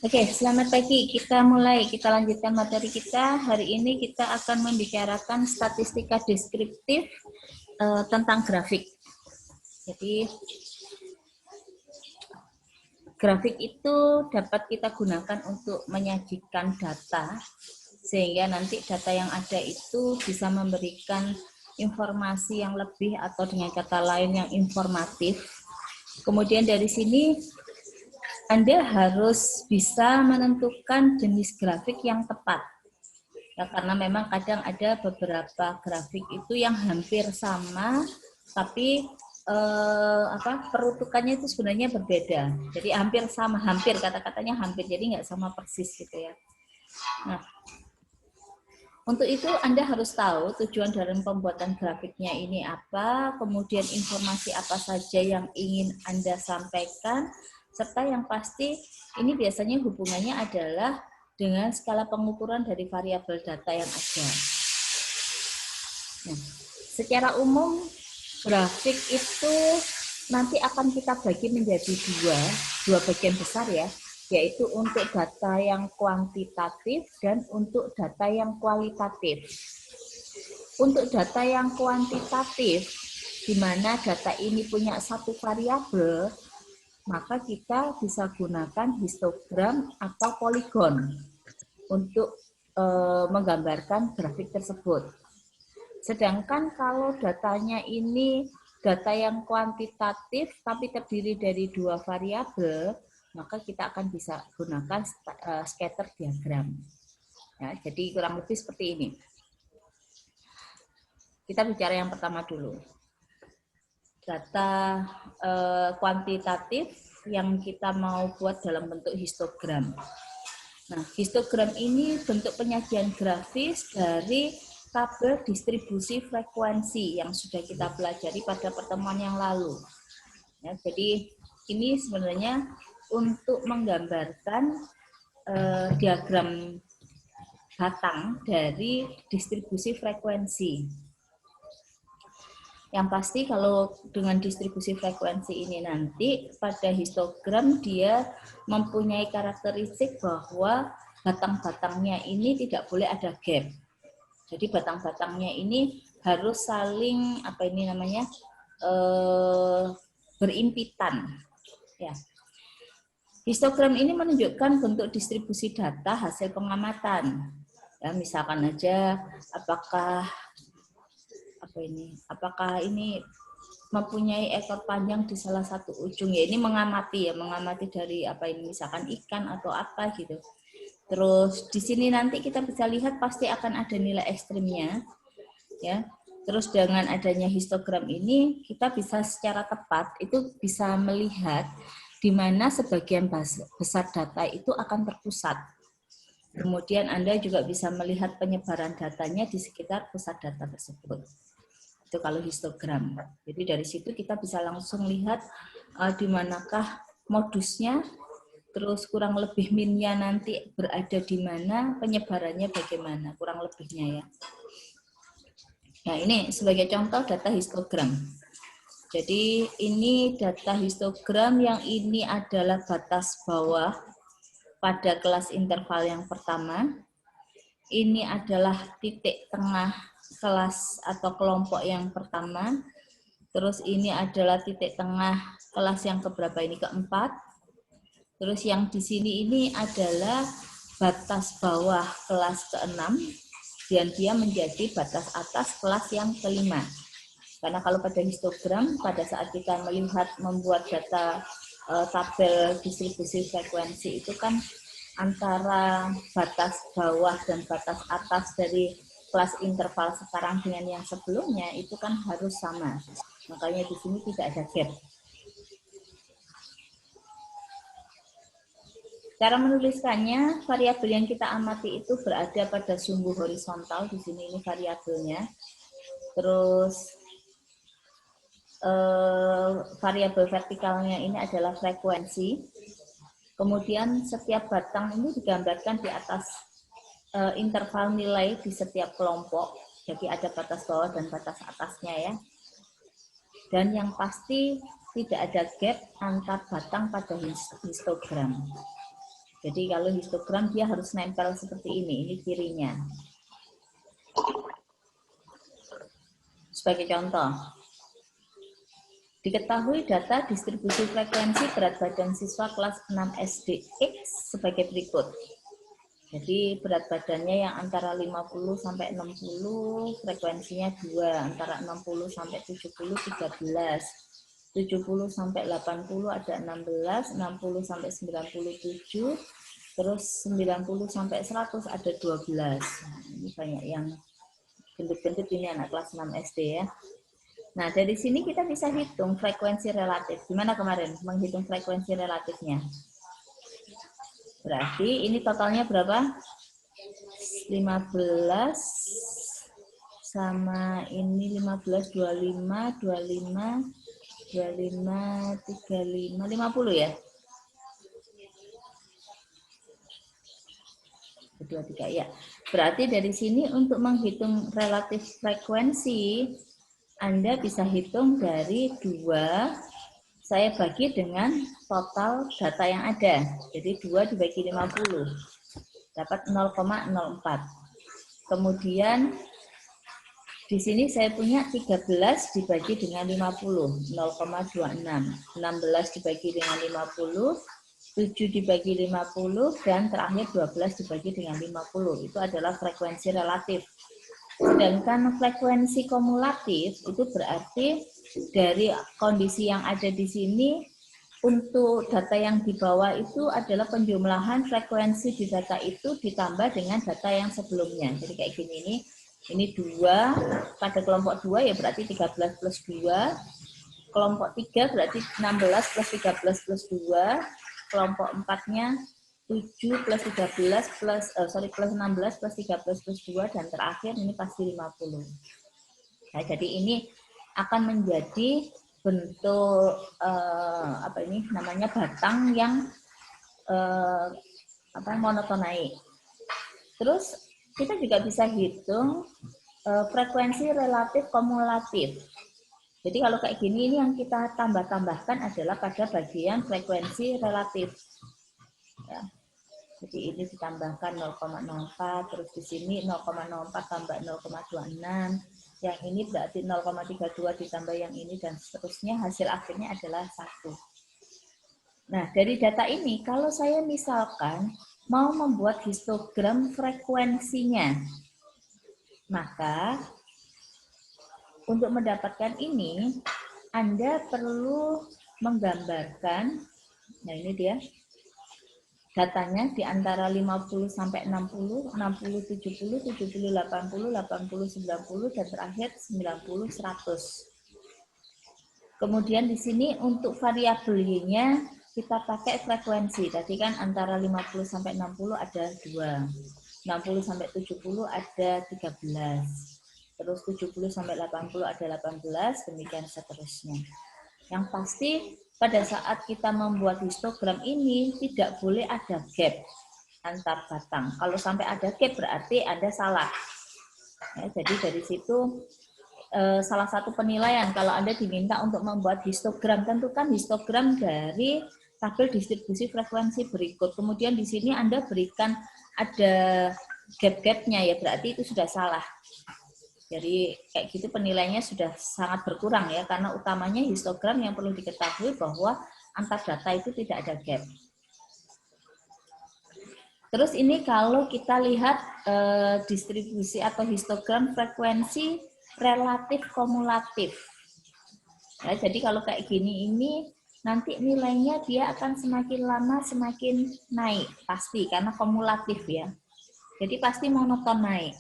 Oke, selamat pagi. Kita lanjutkan materi kita. Hari ini kita akan membicarakan statistika deskriptif tentang grafik. Jadi, grafik itu dapat kita gunakan untuk menyajikan data, sehingga nanti data yang ada itu bisa memberikan informasi yang lebih atau dengan kata lain yang informatif. Kemudian dari sini Anda harus bisa menentukan jenis grafik yang tepat. Ya, karena memang kadang ada beberapa grafik itu yang hampir sama, tapi peruntukannya itu sebenarnya berbeda. Jadi hampir sama, kata-katanya hampir, jadi nggak sama persis gitu ya. Nah, untuk itu Anda harus tahu tujuan dalam pembuatan grafiknya ini apa, kemudian informasi apa saja yang ingin Anda sampaikan, serta yang pasti ini biasanya hubungannya adalah dengan skala pengukuran dari variabel data yang ada. Nah, secara umum grafik itu nanti akan kita bagi menjadi dua bagian besar ya, yaitu untuk data yang kuantitatif dan untuk data yang kualitatif. Untuk data yang kuantitatif, di mana data ini punya satu variabel, maka kita bisa gunakan histogram atau poligon untuk menggambarkan grafik tersebut. Sedangkan kalau datanya ini data yang kuantitatif tapi terdiri dari dua variabel, maka kita akan bisa gunakan scatter diagram. Ya, jadi kurang lebih seperti ini. Kita bicara yang pertama dulu. Data kuantitatif yang kita mau buat dalam bentuk histogram. Nah, histogram ini bentuk penyajian grafis dari tabel distribusi frekuensi yang sudah kita pelajari pada pertemuan yang lalu. Ya, jadi ini sebenarnya untuk menggambarkan diagram batang dari distribusi frekuensi. Yang pasti kalau dengan distribusi frekuensi ini nanti pada histogram dia mempunyai karakteristik bahwa batang-batangnya ini tidak boleh ada gap. Jadi batang-batangnya ini harus saling berimpitan. Ya. Histogram ini menunjukkan bentuk distribusi data hasil pengamatan. Ya, misalkan aja apakah ini mempunyai ekor panjang di salah satu ujung, ya ini mengamati dari misalkan ikan atau apa gitu. Terus di sini nanti kita bisa lihat pasti akan ada nilai ekstrimnya ya. Terus dengan adanya histogram ini kita bisa secara tepat itu bisa melihat di mana sebagian besar data itu akan terpusat. Kemudian Anda juga bisa melihat penyebaran datanya di sekitar pusat data tersebut. Itu kalau histogram. Jadi dari situ kita bisa langsung lihat di manakah modusnya, terus kurang lebih minnya nanti berada di mana, penyebarannya bagaimana, kurang lebihnya ya. Nah ini sebagai contoh data histogram. Jadi ini data histogram yang ini adalah batas bawah pada kelas interval yang pertama. Ini adalah titik tengah kelas atau kelompok yang pertama. Terus ini adalah titik tengah kelas yang keberapa ini, keempat. Terus yang di sini ini adalah batas bawah kelas keenam dan dia menjadi batas atas kelas yang kelima. Karena kalau pada histogram pada saat kita membuat data tabel distribusi frekuensi itu kan antara batas bawah dan batas atas dari kelas interval sekarang dengan yang sebelumnya itu kan harus sama. Makanya di sini tidak ada gap. Cara menuliskannya, variabel yang kita amati itu berada pada sumbu horizontal. Di sini ini variabelnya. Terus variabel vertikalnya ini adalah frekuensi. Kemudian setiap batang ini digambarkan di atas interval nilai di setiap kelompok. Jadi ada batas bawah dan batas atasnya ya. Dan yang pasti tidak ada gap antar batang pada histogram. Jadi kalau histogram dia harus nempel seperti ini cirinya. Sebagai contoh, diketahui data distribusi frekuensi berat badan siswa kelas 6 SD X sebagai berikut. Jadi berat badannya yang antara 50 sampai 60, frekuensinya 2, antara 60 sampai 70 13, 70 sampai 80 ada 16, 60 sampai 97, terus 90 sampai 100 ada 12. Nah, ini banyak yang gendut-gendut, ini anak kelas 6 SD ya. Nah, dari sini kita bisa hitung frekuensi relatif. Gimana kemarin menghitung frekuensi relatifnya? Berarti ini totalnya berapa? 15 sama ini 15, 25, 25, 25, 35, 50 ya? 23 ya. Berarti dari sini untuk menghitung relatif frekuensi, Anda bisa hitung dari 2 saya bagi dengan total data yang ada. Jadi 2 dibagi 50, dapat 0,04. Kemudian di sini saya punya 13 dibagi dengan 50, 0,26. 16 dibagi dengan 50, 7 dibagi 50, dan terakhir 12 dibagi dengan 50. Itu adalah frekuensi relatif. Sedangkan frekuensi kumulatif itu berarti dari kondisi yang ada di sini, untuk data yang di bawah itu adalah penjumlahan frekuensi di data itu ditambah dengan data yang sebelumnya. Jadi kayak gini, ini 2, pada kelompok 2 ya berarti 13 plus 2, kelompok 3 berarti 16 plus 13 plus 2, kelompok 4-nya 7 plus 13 plus, plus 16 plus 13 plus 2, dan terakhir ini pasti 50. Nah, jadi ini akan menjadi bentuk apa ini namanya batang yang monoton naik. Terus kita juga bisa hitung frekuensi relatif kumulatif. Jadi kalau kayak gini, ini yang kita tambah-tambahkan adalah pada bagian frekuensi relatif. Ya. Jadi ini ditambahkan 0,04, terus di sini 0,04 tambah 0,26. Yang ini berarti 0,32 ditambah yang ini, dan seterusnya hasil akhirnya adalah 1. Nah, dari data ini, kalau saya misalkan mau membuat histogram frekuensinya, maka untuk mendapatkan ini, Anda perlu menggambarkan, nah ini dia, datanya di antara 50 sampai 60, 60, 70, 70, 80, 80, 90, dan terakhir 90, 100. Kemudian di sini untuk variabel Y-nya kita pakai frekuensi. Tadi kan antara 50 sampai 60 ada 2. 60 sampai 70 ada 13. Terus 70 sampai 80 ada 18, demikian seterusnya. Yang pasti pada saat kita membuat histogram ini tidak boleh ada gap antar batang. Kalau sampai ada gap berarti Anda salah. Ya, jadi dari situ salah satu penilaian kalau Anda diminta untuk membuat histogram, tentukan histogram dari tabel distribusi frekuensi berikut. Kemudian di sini Anda berikan ada gap-gapnya, ya berarti itu sudah salah. Jadi kayak gitu penilaiannya sudah sangat berkurang ya, karena utamanya histogram yang perlu diketahui bahwa antar data itu tidak ada gap. Terus ini kalau kita lihat distribusi atau histogram frekuensi relatif kumulatif. Ya, jadi kalau kayak gini ini nanti nilainya dia akan semakin lama semakin naik pasti, karena kumulatif ya. Jadi pasti monoton naik.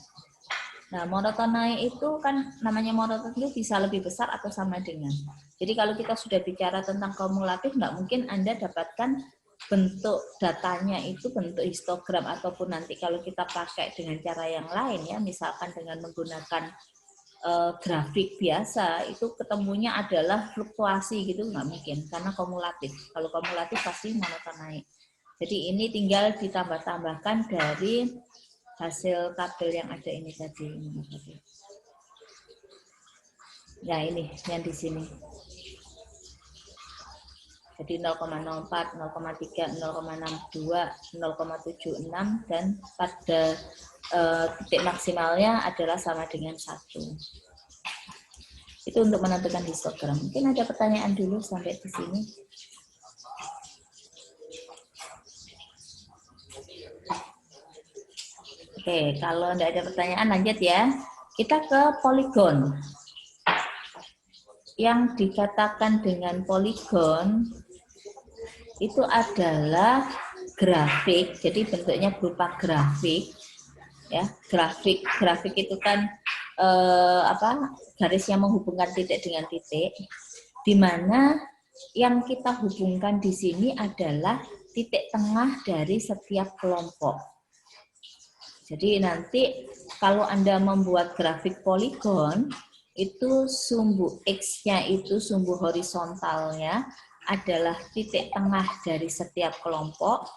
Nah, monoton naik itu kan namanya monoton itu bisa lebih besar atau sama dengan. Jadi kalau kita sudah bicara tentang kumulatif, nggak mungkin Anda dapatkan bentuk datanya itu bentuk histogram, ataupun nanti kalau kita pakai dengan cara yang lain ya, misalkan dengan menggunakan grafik biasa, itu ketemunya adalah fluktuasi gitu, nggak mungkin, karena kumulatif. Kalau kumulatif pasti monoton naik. Jadi ini tinggal ditambah-tambahkan dari hasil tabel yang ada ini tadi. Ya ini yang di sini. Jadi 0,04, 0,3, 0,62, 0,76 dan pada titik maksimalnya adalah sama dengan 1. Itu untuk menentukan histogram. Mungkin ada pertanyaan dulu sampai di sini. Oke, kalau tidak ada pertanyaan lanjut ya. Kita ke poligon. Yang dikatakan dengan poligon itu adalah grafik, jadi bentuknya berupa grafik, ya. Grafik itu kan garis yang menghubungkan titik dengan titik, di mana yang kita hubungkan di sini adalah titik tengah dari setiap kelompok. Jadi nanti kalau Anda membuat grafik poligon, itu sumbu X-nya itu sumbu horizontalnya adalah titik tengah dari setiap kelompok,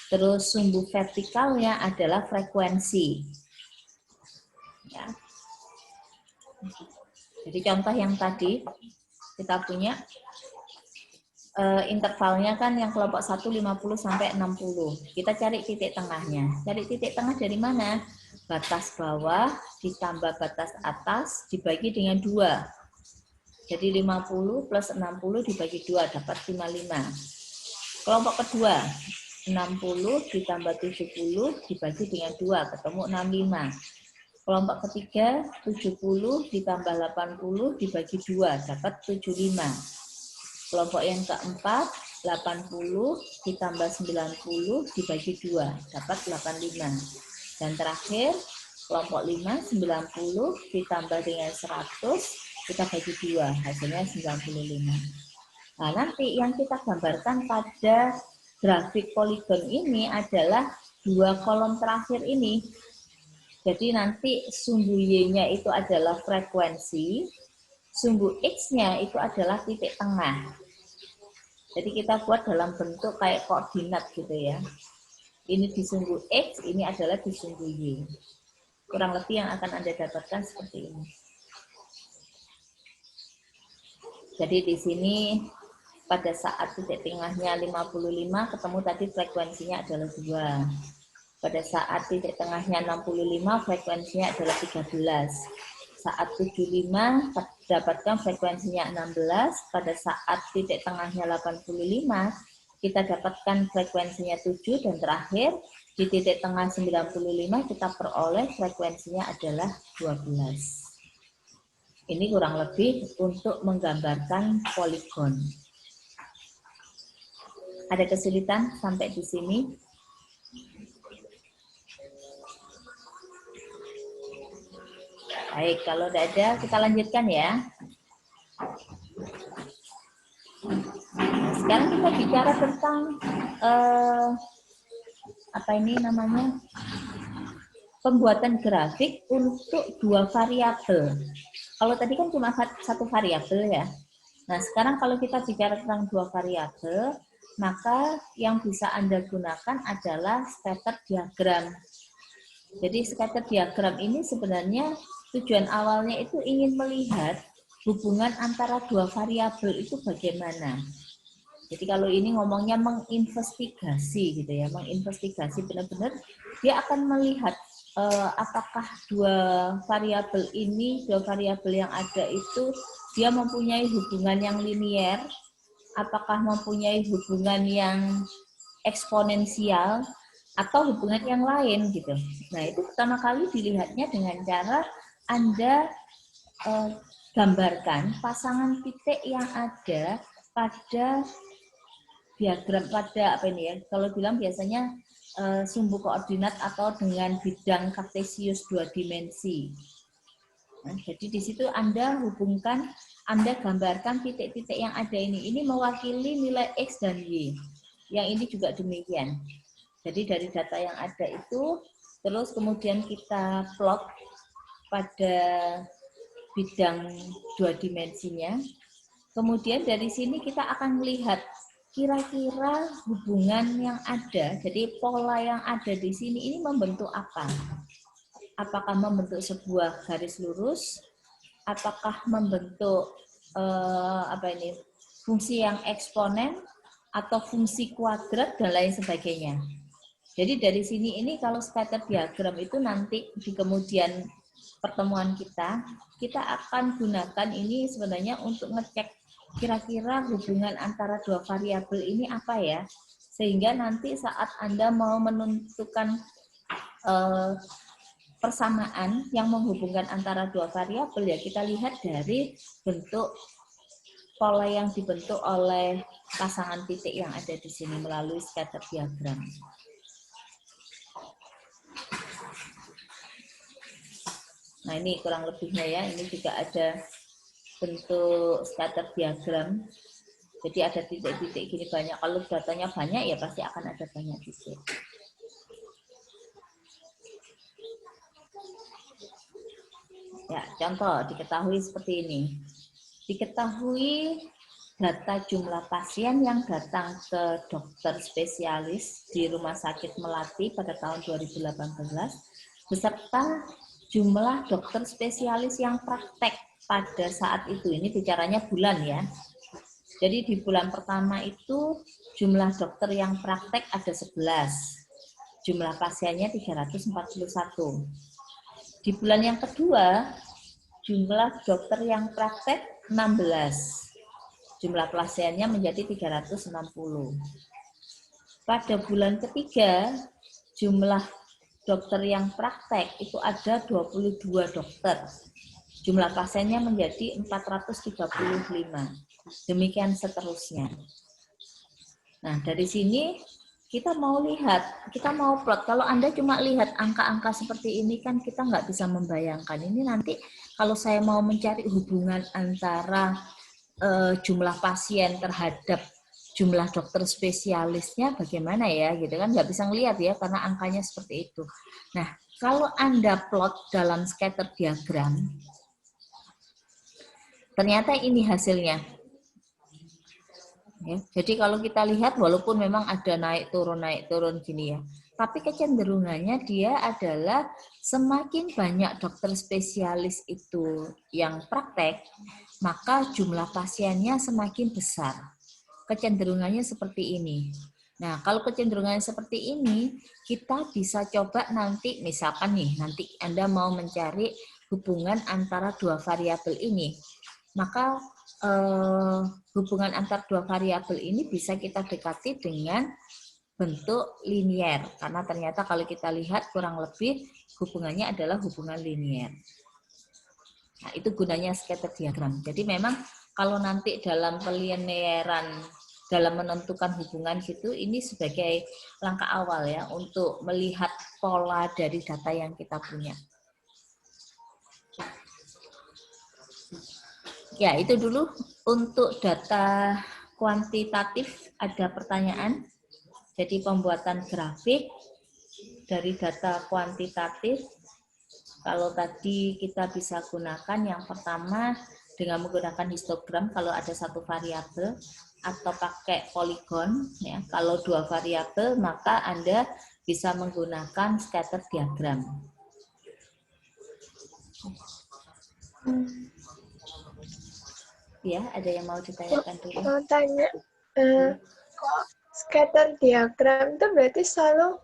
terus sumbu vertikalnya adalah frekuensi. Ya. Jadi contoh yang tadi kita punya intervalnya kan yang kelompok 1 50 sampai 60. Kita cari titik tengahnya. Cari titik tengah dari mana? Batas bawah ditambah batas atas dibagi dengan 2. Jadi 50 plus 60 dibagi 2 dapat 55. Kelompok kedua 60 ditambah 70 dibagi dengan 2 ketemu 65. Kelompok ketiga 70 ditambah 80 dibagi 2 dapat 75. Kelompok yang keempat 80 ditambah 90 dibagi 2 dapat 85. Dan terakhir kelompok 5 90 ditambah dengan 100 kita bagi 2 hasilnya 95. Nah, nanti yang kita gambarkan pada grafik poligon ini adalah 2 kolom terakhir ini. Jadi nanti sumbu Y-nya itu adalah frekuensi, sumbu X-nya itu adalah titik tengah. Jadi kita buat dalam bentuk kayak koordinat gitu ya. Ini di sumbu X, ini adalah di sumbu Y. Kurang lebih yang akan Anda dapatkan seperti ini. Jadi di sini pada saat titik tengahnya 55 ketemu tadi frekuensinya adalah 2. Pada saat titik tengahnya 65 frekuensinya adalah 13. Saat 75 dapatkan frekuensinya 16. Pada saat titik tengahnya 85 kita dapatkan frekuensinya 7 dan terakhir di titik tengah 95 kita peroleh frekuensinya adalah 12. Ini kurang lebih untuk menggambarkan poligon. Ada kesulitan sampai di sini? Baik, kalau tidak ada, kita lanjutkan ya. Nah, sekarang kita bicara tentang apa ini namanya? Pembuatan grafik untuk 2 variabel. Kalau tadi kan cuma 1 variabel ya. Nah, sekarang kalau kita bicara tentang 2 variabel, maka yang bisa Anda gunakan adalah scatter diagram. Jadi scatter diagram ini sebenarnya tujuan awalnya itu ingin melihat hubungan antara 2 variabel itu bagaimana. Jadi kalau ini ngomongnya menginvestigasi gitu ya, menginvestigasi benar-benar dia akan melihat apakah 2 variabel ini, 2 variabel yang ada itu dia mempunyai hubungan yang linier, apakah mempunyai hubungan yang eksponensial atau hubungan yang lain gitu. Nah, itu pertama kali dilihatnya dengan cara Anda gambarkan pasangan titik yang ada pada diagram, pada apa ini ya, kalau bilang biasanya sumbu koordinat atau dengan bidang kartesius 2 dimensi. Nah, jadi di situ Anda hubungkan, Anda gambarkan titik-titik yang ada ini mewakili nilai X dan Y. Yang ini juga demikian. Jadi dari data yang ada itu, terus kemudian kita plot pada bidang 2 dimensinya. Kemudian dari sini kita akan melihat kira-kira hubungan yang ada, jadi pola yang ada di sini ini membentuk apa? Apakah membentuk sebuah garis lurus? Apakah membentuk fungsi yang eksponen? atau fungsi kuadrat dan lain sebagainya. Jadi dari sini ini kalau scatter diagram itu nanti di kemudian pertemuan kita akan gunakan ini sebenarnya untuk ngecek kira-kira hubungan antara dua variabel ini apa ya. Sehingga nanti saat Anda mau menentukan persamaan yang menghubungkan antara dua variabel ya kita lihat dari bentuk pola yang dibentuk oleh pasangan titik yang ada di sini melalui scatter diagram. Nah ini kurang lebihnya ya, ini juga ada bentuk scatter diagram. Jadi ada titik-titik gini banyak. Kalau datanya banyak ya pasti akan ada banyak titik. Ya, contoh diketahui seperti ini. Diketahui data jumlah pasien yang datang ke dokter spesialis di Rumah Sakit Melati pada tahun 2018 beserta jumlah dokter spesialis yang praktek pada saat itu. Ini bicaranya bulan ya. Jadi di bulan pertama itu jumlah dokter yang praktek ada 11. Jumlah pasiennya 341. Di bulan yang kedua jumlah dokter yang praktek 16. Jumlah pasiennya menjadi 360. Pada bulan ketiga, jumlah dokter yang praktek itu ada 22 dokter. Jumlah pasiennya menjadi 435. Demikian seterusnya. Nah, dari sini kita mau lihat, kita mau plot. Kalau Anda cuma lihat angka-angka seperti ini kan kita nggak bisa membayangkan. Ini nanti kalau saya mau mencari hubungan antara jumlah pasien terhadap jumlah dokter spesialisnya bagaimana ya gitu kan nggak bisa ngelihat ya karena angkanya seperti itu. Nah kalau Anda plot dalam scatter diagram ternyata ini hasilnya ya. Jadi kalau kita lihat walaupun memang ada naik turun gini ya tapi kecenderungannya dia adalah semakin banyak dokter spesialis itu yang praktek, maka jumlah pasiennya semakin besar. Kecenderungannya seperti ini. Nah, kalau kecenderungannya seperti ini, kita bisa coba nanti, misalkan nih, nanti Anda mau mencari hubungan antara dua variabel ini, maka hubungan antara dua variabel ini bisa kita dekati dengan bentuk linier karena ternyata kalau kita lihat kurang lebih hubungannya adalah hubungan linier. Nah, itu gunanya scatter diagram. Jadi memang kalau nanti dalam pelinearan dalam menentukan hubungan gitu ini sebagai langkah awal ya untuk melihat pola dari data yang kita punya. Ya, itu dulu untuk data kuantitatif. Ada pertanyaan? Jadi pembuatan grafik dari data kuantitatif, kalau tadi kita bisa gunakan yang pertama dengan menggunakan histogram kalau ada satu variabel atau pakai poligon. Ya. Kalau dua variabel maka Anda bisa menggunakan scatter diagram. Ya, ada yang mau ditanyakan dulu? Mau tanya, kok scatter diagram itu berarti selalu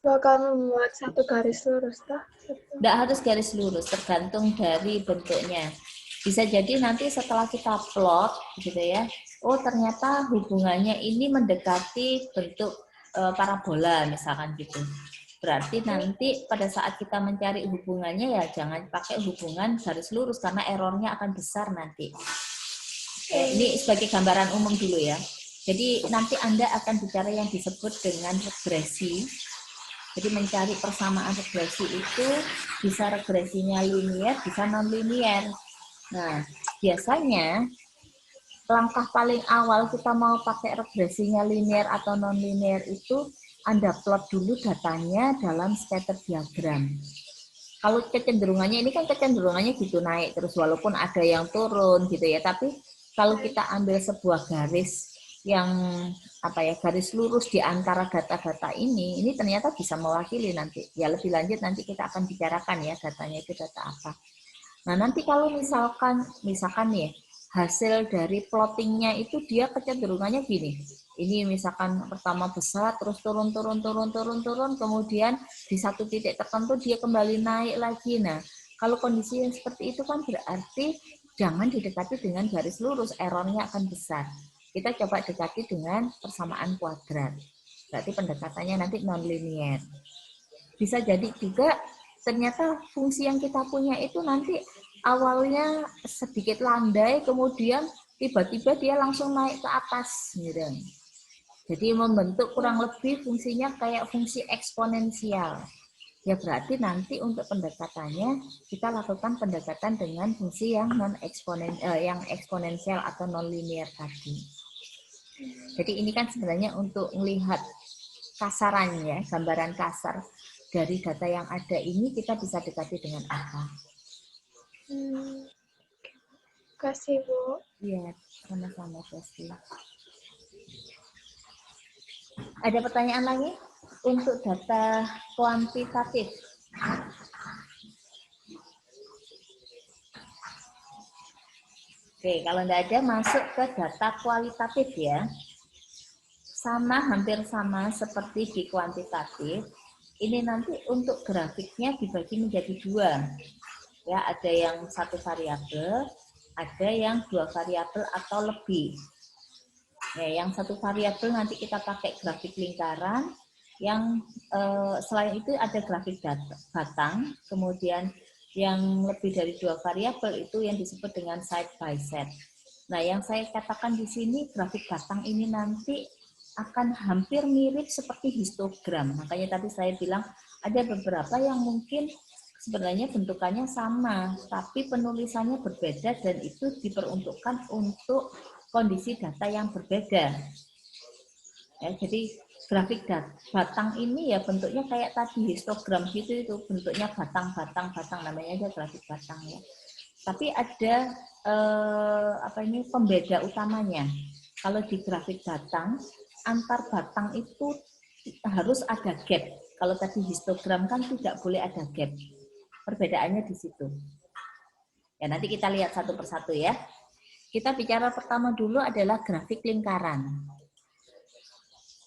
bakal membuat satu garis lurus, toh? Tidak harus garis lurus, tergantung dari bentuknya. Bisa jadi nanti setelah kita plot, gitu ya, oh ternyata hubungannya ini mendekati bentuk parabola, misalkan gitu. Berarti nanti pada saat kita mencari hubungannya ya jangan pakai hubungan garis lurus karena errornya akan besar nanti. Ini sebagai gambaran umum dulu ya. Jadi nanti Anda akan bicara yang disebut dengan regresi. Jadi mencari persamaan regresi itu bisa regresinya linier, bisa non-linier. Nah, biasanya langkah paling awal kita mau pakai regresinya linier atau non-linier itu Anda plot dulu datanya dalam scatter diagram. Kalau kecenderungannya ini kan kecenderungannya gitu naik terus walaupun ada yang turun gitu ya, tapi kalau kita ambil sebuah garis yang garis lurus di antara data-data ini ternyata bisa mewakili nanti. Ya lebih lanjut nanti kita akan bicarakan ya datanya itu data apa. Nah nanti kalau misalkan nih hasil dari plottingnya itu dia kecenderungannya gini. Ini misalkan pertama besar, terus turun, kemudian di satu titik tertentu dia kembali naik lagi. Nah, kalau kondisi yang seperti itu kan berarti jangan didekati dengan garis lurus, errornya akan besar. Kita coba dekati dengan persamaan kuadrat. Berarti pendekatannya nanti non-linear. Bisa jadi juga ternyata fungsi yang kita punya itu nanti awalnya sedikit landai, kemudian tiba-tiba dia langsung naik ke atas gitu. Jadi membentuk kurang lebih fungsinya kayak fungsi eksponensial. Ya berarti nanti untuk pendekatannya kita lakukan pendekatan dengan fungsi yang yang eksponensial atau non linear tadi. Jadi ini kan sebenarnya untuk melihat kasarannya, gambaran kasar dari data yang ada ini kita bisa dekati dengan apa? Kasih Bu. Iya, sama-sama pasti. Ada pertanyaan lagi untuk data kuantitatif? Oke, kalau tidak ada masuk ke data kualitatif ya. Sama, hampir sama seperti di kuantitatif. Ini nanti untuk grafiknya dibagi menjadi dua. Ya, ada yang satu variabel, ada yang dua variabel atau lebih. Ya, yang satu variabel nanti kita pakai grafik lingkaran, yang selain itu ada grafik batang, kemudian yang lebih dari dua variabel itu yang disebut dengan side by side. Nah, yang saya katakan di sini grafik batang ini nanti akan hampir mirip seperti histogram. Makanya tadi saya bilang ada beberapa yang mungkin sebenarnya bentukannya sama, tapi penulisannya berbeda dan itu diperuntukkan untuk kondisi data yang berbeda. Ya, jadi grafik batang ini ya bentuknya kayak tadi histogram gitu, itu bentuknya batang namanya aja grafik batang ya. Tapi ada pembeda utamanya. Kalau di grafik batang, antar batang itu harus ada gap. Kalau tadi histogram kan tidak boleh ada gap. Perbedaannya di situ. Ya, nanti kita lihat satu persatu ya. Kita bicara pertama dulu adalah grafik lingkaran.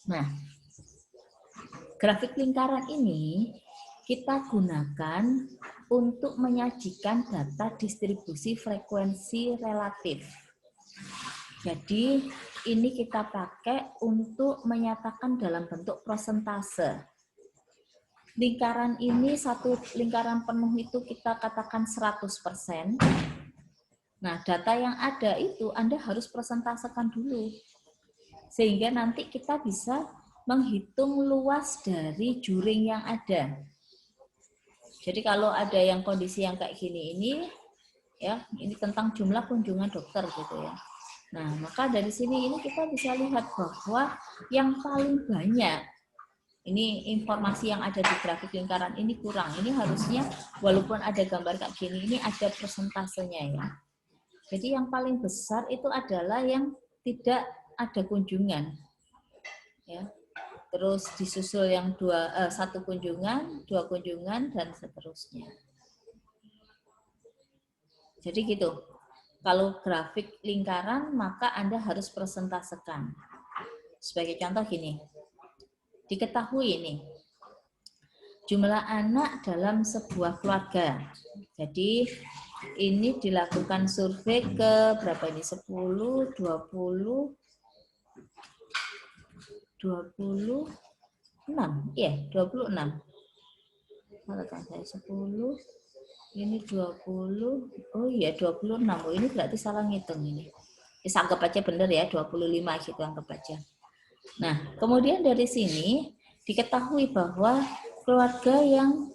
Nah, grafik lingkaran ini kita gunakan untuk menyajikan data distribusi frekuensi relatif. Jadi, ini kita pakai untuk menyatakan dalam bentuk persentase. Lingkaran ini, satu lingkaran penuh itu kita katakan 100%. Nah, data yang ada itu Anda harus persentasekan dulu. Sehingga nanti kita bisa menghitung luas dari juring yang ada. Jadi kalau ada yang kondisi yang kayak gini ini, ya ini tentang jumlah kunjungan dokter gitu ya. Nah, maka dari sini ini kita bisa lihat bahwa yang paling banyak, ini informasi yang ada di grafik lingkaran ini kurang. Ini harusnya walaupun ada gambar kayak gini, ini ada persentasenya ya. Jadi yang paling besar itu adalah yang tidak ada kunjungan. Ya. Terus disusul yang satu kunjungan, dua kunjungan, dan seterusnya. Jadi gitu. Kalau grafik lingkaran, maka Anda harus persentasekan. Sebagai contoh gini, diketahui ini, jumlah anak dalam sebuah keluarga. Jadi ini dilakukan survei ke berapa ini? 10, 20, 26. Iya, 26. Kalau saya 10, ini 20. Oh iya, 26. Oh, ini berarti salah ngitung ini. Bisa anggap aja benar ya, 25 gitu anggap aja. Nah, kemudian dari sini diketahui bahwa keluarga yang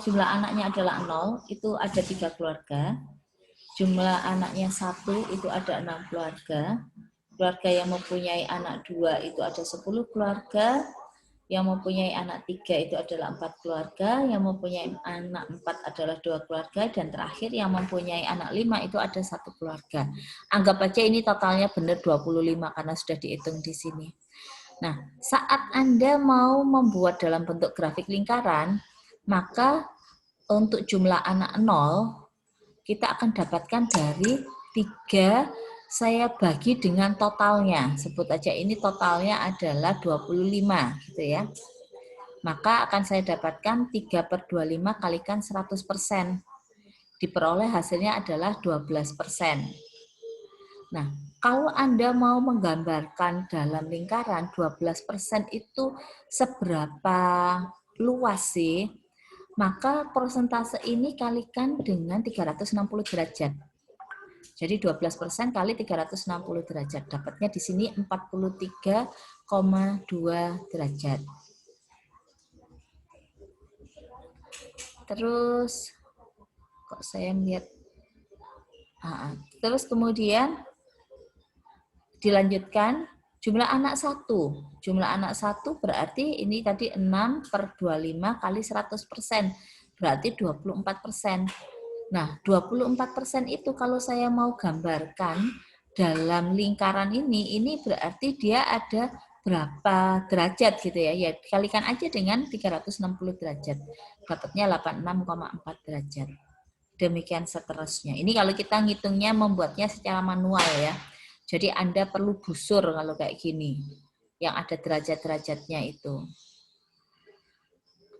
jumlah anaknya adalah 0, itu ada 3 keluarga. Jumlah anaknya 1 itu ada 6 keluarga. Keluarga yang mempunyai anak 2 itu ada 10 keluarga. Yang mempunyai anak 3 itu adalah 4 keluarga. Yang mempunyai anak 4 adalah 2 keluarga. Dan terakhir yang mempunyai anak 5 itu ada 1 keluarga. Anggap aja ini totalnya benar 25 karena sudah dihitung di sini. Nah, saat Anda mau membuat dalam bentuk grafik lingkaran, maka untuk jumlah anak 0, kita akan dapatkan dari 3 saya bagi dengan totalnya. Sebut aja ini totalnya adalah 25 gitu ya. Maka akan saya dapatkan 3/25 kalikan 100%. Diperoleh hasilnya adalah 12%. Nah, kalau Anda mau menggambarkan dalam lingkaran 12% itu seberapa luas sih? Maka persentase ini kalikan dengan 360 derajat. Jadi 12% kali 360 derajat. Dapatnya di sini 43,2 derajat. Terus, kok saya melihat. Terus kemudian dilanjutkan jumlah anak 1. Jumlah anak 1 berarti ini tadi 6/25 kali 100%. Berarti 24%. Nah, 24% itu kalau saya mau gambarkan dalam lingkaran ini berarti dia ada berapa derajat gitu ya. Ya, kalikan aja dengan 360 derajat. Dapatnya 86,4 derajat. Demikian seterusnya. Ini kalau kita ngitungnya membuatnya secara manual ya. Jadi Anda perlu busur kalau kayak gini. Yang ada derajat-derajatnya itu.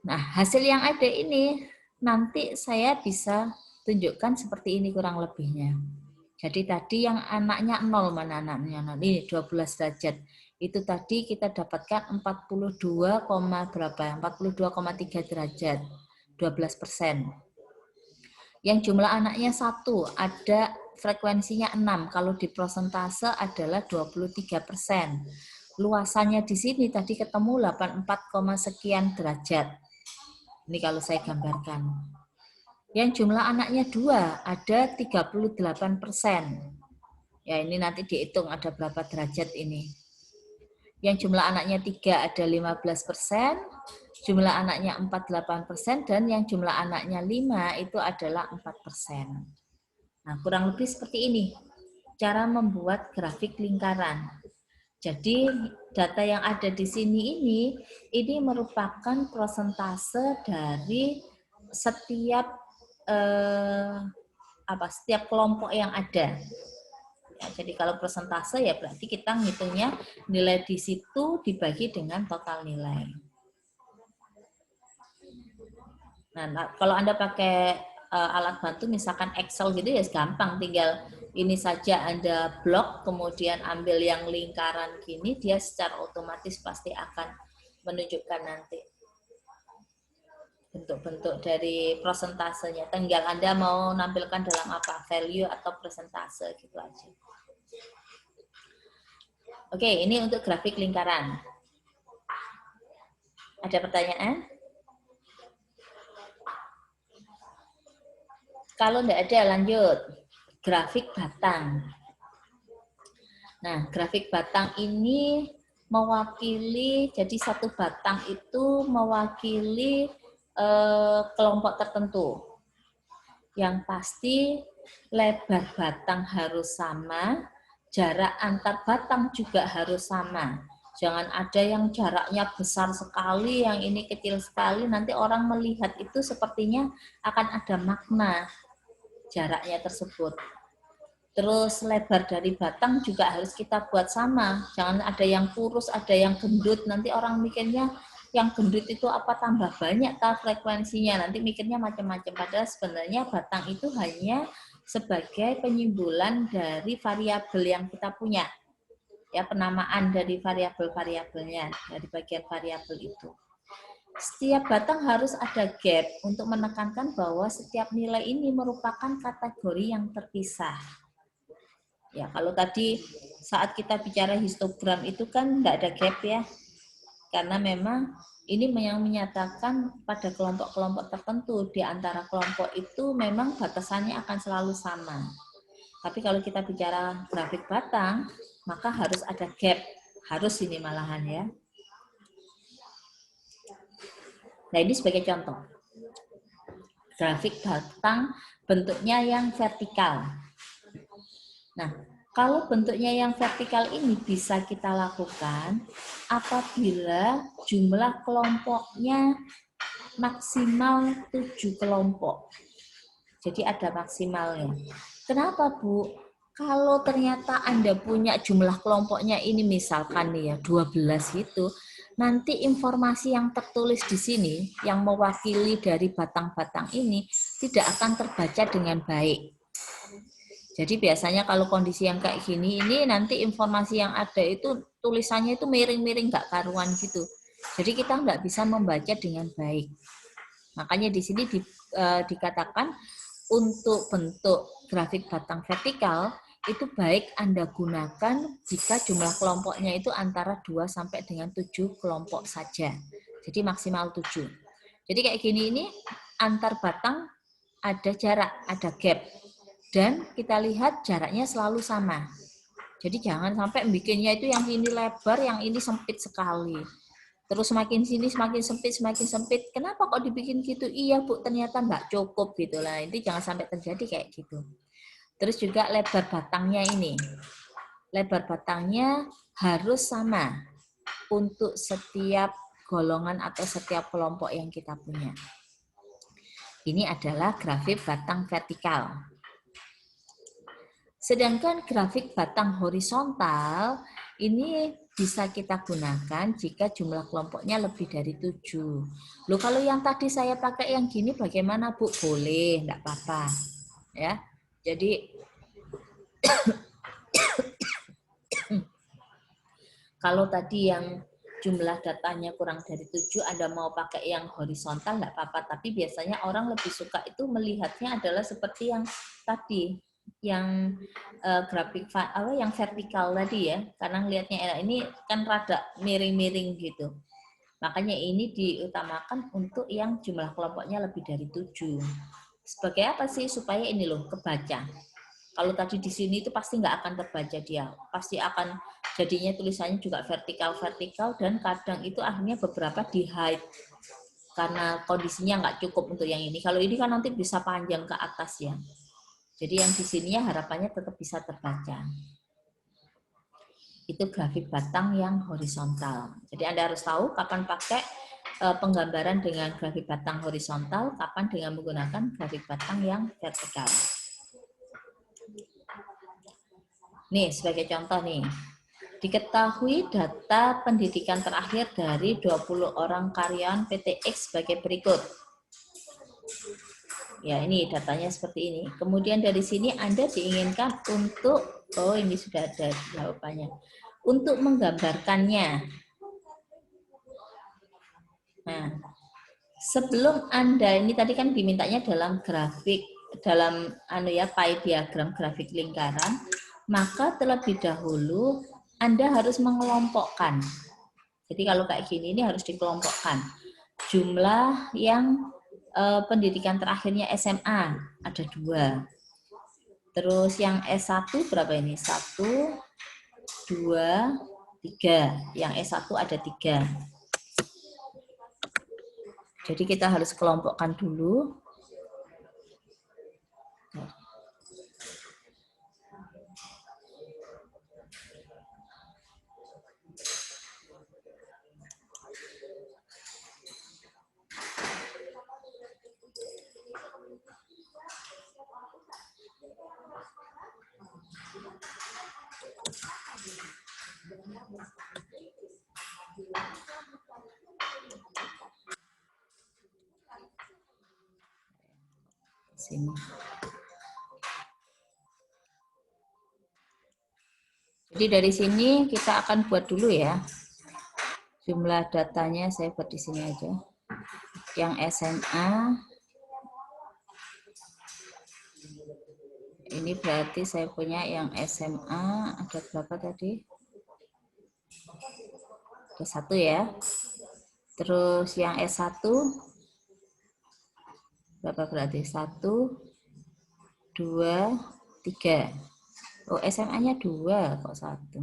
Nah, hasil yang ada ini nanti saya bisa tunjukkan seperti ini kurang lebihnya. Jadi tadi yang anaknya 0, mana anaknya 0? Ini 12 derajat. Itu tadi kita dapatkan 42, berapa? 42,3 derajat. 12%. Yang jumlah anaknya 1, ada frekuensinya 6. Kalau di persentase adalah 23%. Luasannya di sini tadi ketemu 84, sekian derajat. Ini kalau saya gambarkan. Yang jumlah anaknya 2, ada 38%. Ya, ini nanti dihitung ada berapa derajat ini. Yang jumlah anaknya 3 ada 15%, jumlah anaknya 4, 8%, dan yang jumlah anaknya 5 itu adalah 4%. Nah, kurang lebih seperti ini cara membuat grafik lingkaran. Jadi data yang ada di sini ini merupakan persentase dari setiap setiap kelompok yang ada. Ya, jadi kalau persentase ya berarti kita ngitungnya nilai di situ dibagi dengan total nilai. Nah, kalau Anda pakai alat bantu misalkan Excel gitu ya gampang, tinggal ini saja Anda blok, kemudian ambil yang lingkaran gini, dia secara otomatis pasti akan menunjukkan nanti bentuk-bentuk dari persentasenya. Tinggal Anda mau nampilkan dalam apa, value atau persentase gitu aja. Oke, ini untuk grafik lingkaran. Ada pertanyaan? Kalau tidak ada, lanjut. Grafik batang. Nah, grafik batang ini mewakili, jadi satu batang itu mewakili kelompok tertentu. Yang pasti lebar batang harus sama, jarak antar batang juga harus sama. Jangan ada yang jaraknya besar sekali, yang ini kecil sekali, nanti orang melihat itu sepertinya akan ada makna jaraknya tersebut. Terus lebar dari batang juga harus kita buat sama. Jangan ada yang kurus, ada yang gendut. Nanti orang mikirnya yang gendut itu apa tambah banyak kah frekuensinya. Nanti mikirnya macam-macam. Padahal sebenarnya batang itu hanya sebagai penyimbolan dari variabel yang kita punya. Ya, penamaan dari variabel-variabelnya, dari bagian variabel itu. Setiap batang harus ada gap untuk menekankan bahwa setiap nilai ini merupakan kategori yang terpisah. Ya, kalau tadi saat kita bicara histogram itu kan tidak ada gap ya, karena memang ini yang menyatakan pada kelompok-kelompok tertentu di antara kelompok itu memang batasannya akan selalu sama. Tapi kalau kita bicara grafik batang, maka harus ada gap, harus ini malahan ya. Nah, ini sebagai contoh. Grafik batang bentuknya yang vertikal. Nah, kalau bentuknya yang vertikal ini bisa kita lakukan apabila jumlah kelompoknya maksimal 7 kelompok. Jadi ada maksimalnya. Kenapa, Bu? Kalau ternyata Anda punya jumlah kelompoknya ini misalkan nih ya 12 gitu, nanti informasi yang tertulis di sini yang mewakili dari batang-batang ini tidak akan terbaca dengan baik. Jadi biasanya kalau kondisi yang kayak gini ini nanti informasi yang ada itu tulisannya itu miring-miring nggak karuan gitu. Jadi kita nggak bisa membaca dengan baik. Makanya di sini dikatakan untuk bentuk grafik batang vertikal itu baik Anda gunakan jika jumlah kelompoknya itu antara 2 sampai dengan 7 kelompok saja. Jadi maksimal 7. Jadi kayak gini ini antar batang ada jarak, ada gap. Dan kita lihat jaraknya selalu sama. Jadi jangan sampai bikinnya itu yang ini lebar, yang ini sempit sekali. Terus semakin sini semakin sempit, semakin sempit. Kenapa kok dibikin gitu? Iya Bu, ternyata nggak cukup gitu lah. Itu jangan sampai terjadi kayak gitu. Terus juga lebar batangnya ini. Lebar batangnya harus sama untuk setiap golongan atau setiap kelompok yang kita punya. Ini adalah grafik batang vertikal. Sedangkan grafik batang horizontal ini bisa kita gunakan jika jumlah kelompoknya lebih dari 7. Loh, kalau yang tadi saya pakai yang gini bagaimana Bu? Boleh, enggak apa-apa. Ya. Jadi kalau tadi yang jumlah datanya kurang dari 7, Anda mau pakai yang horizontal enggak apa-apa, tapi biasanya orang lebih suka itu melihatnya adalah seperti yang tadi, yang grafik yang vertikal tadi ya, karena lihatnya enak. Ini kan rada miring-miring gitu. Makanya ini diutamakan untuk yang jumlah kelompoknya lebih dari 7. Sebagai apa sih? Supaya ini loh kebaca. Kalau tadi di sini itu pasti nggak akan terbaca dia. Pasti akan jadinya tulisannya juga vertikal-vertikal dan kadang itu akhirnya beberapa di hide karena kondisinya nggak cukup untuk yang ini. Kalau ini kan nanti bisa panjang ke atas ya. Jadi yang di sini ya harapannya tetap bisa terbaca. Itu grafik batang yang horizontal. Jadi Anda harus tahu kapan pakai penggambaran dengan grafik batang horizontal, kapan dengan menggunakan grafik batang yang vertikal. Nih, sebagai contoh nih. Diketahui data pendidikan terakhir dari 20 orang karyawan PT X sebagai berikut. Ya, ini datanya seperti ini. Kemudian dari sini Anda diinginkan untuk, oh ini sudah ada jawabannya, untuk menggambarkannya. Nah, sebelum Anda, ini tadi kan dimintanya dalam grafik, dalam pie diagram grafik lingkaran, maka terlebih dahulu Anda harus mengelompokkan. Jadi kalau kayak gini ini harus dikelompokkan. Jumlah yang pendidikan terakhirnya SMA ada 2. Terus yang S1 berapa ini? 1, 2, 3. Yang S1 ada 3. Jadi kita harus kelompokkan dulu. Sini. Jadi dari sini kita akan buat dulu ya. Jumlah datanya saya buat di sini aja. Yang SMA ini berarti saya punya yang SMA ada berapa tadi? Ada 1 ya. Terus yang S1 berapa berarti? 1, 2, 3. Oh, SMA-nya 2 kok 1.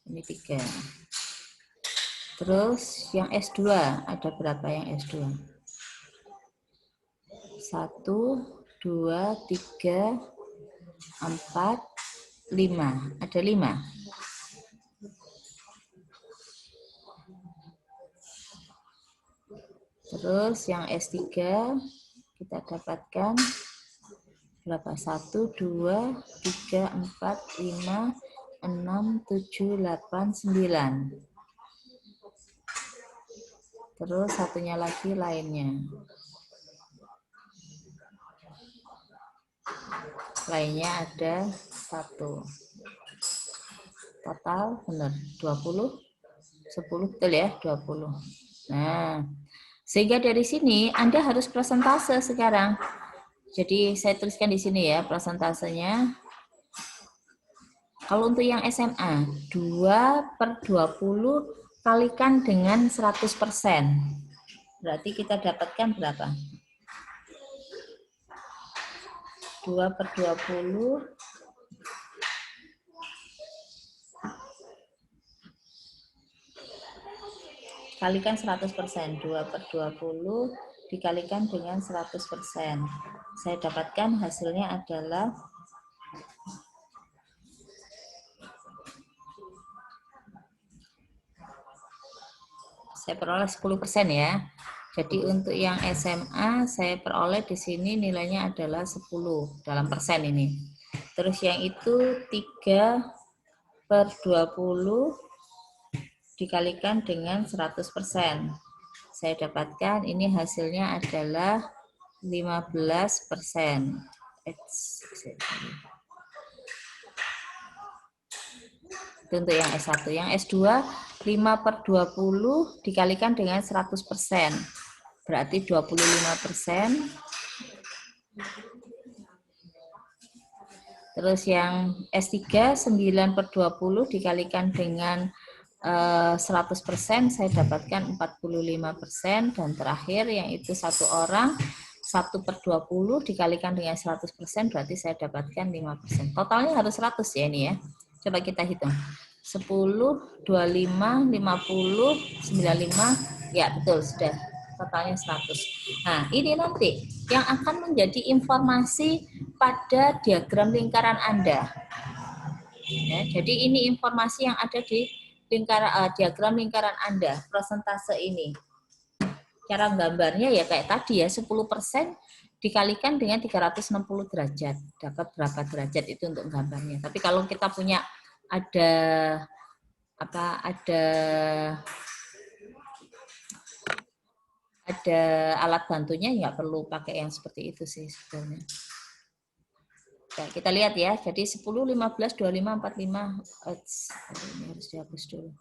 Ini 3. Terus yang S2 ada berapa yang S2? 1, 2, 3, 4, 5. Ada 5. Terus yang S3 kita dapatkan berapa? 1, 2, 3, 4, 5, 6, 7, 8, 9. Terus satunya lagi lainnya. Lainnya ada 1. Total benar 20, 10 betul ya, 20. Nah, sehingga dari sini Anda harus persentase sekarang. Jadi saya tuliskan di sini ya persentasenya. Kalau untuk yang SMA, 2/20 kalikan dengan 100%. Berarti kita dapatkan berapa? 2/20 kalikan 100%. 2/20 dikalikan dengan 100%. Saya dapatkan hasilnya adalah saya peroleh 10% ya. Jadi untuk yang SMA saya peroleh di sini nilainya adalah 10 dalam persen ini. Terus yang itu 3/20 dikalikan dengan 100%. Saya dapatkan ini hasilnya adalah 15%. Itu untuk yang S1. Yang S2 5/20 dikalikan dengan 100%. Berarti 25%. Terus yang S3 9/20 dikalikan dengan 100%, saya dapatkan 45%. Dan terakhir yang itu satu orang 1/20 dikalikan dengan 100%, berarti saya dapatkan 5%. Totalnya harus 100 ya ini ya. Coba kita hitung. 10, 25, 50, 95. Ya betul sudah. Totalnya 100. Nah ini nanti yang akan menjadi informasi pada diagram lingkaran Anda. Ya, jadi ini informasi yang ada di diagram lingkaran Anda, persentase ini. Cara gambarnya ya kayak tadi ya, 10% dikalikan dengan 360 derajat. Dapat berapa derajat itu untuk gambarnya. Tapi kalau kita punya ada alat bantunya, nggak perlu pakai yang seperti itu sih sebetulnya. Nah, kita lihat ya, jadi 10, 15, 25, 45. Ini harus dihapus dulu.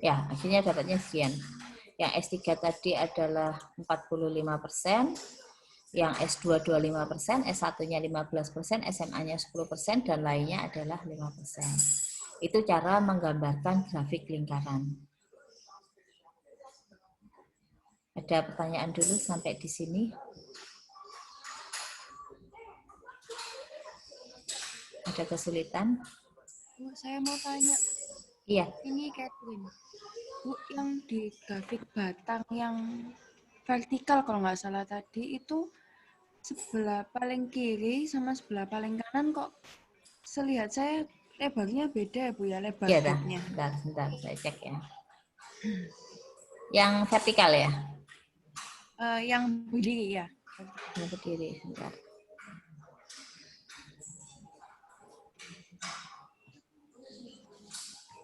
Ya, akhirnya dapatnya sekian. Yang S3 tadi adalah 45%, yang S2 25%, S1-nya 15%, SMA-nya 10%, dan lainnya adalah 5%. Itu cara menggambarkan grafik lingkaran. Ada pertanyaan dulu sampai di sini? Ada kesulitan? Bu, saya mau tanya. Iya. Ini Catherine. Bu, yang di grafik batang yang vertikal kalau nggak salah tadi itu sebelah paling kiri sama sebelah paling kanan kok selihat saya lebarnya beda ya Bu ya, lebar Iya, dotnya. bentar, saya cek ya. Yang vertikal ya? Yang berdiri ya. Yang berdiri, bentar.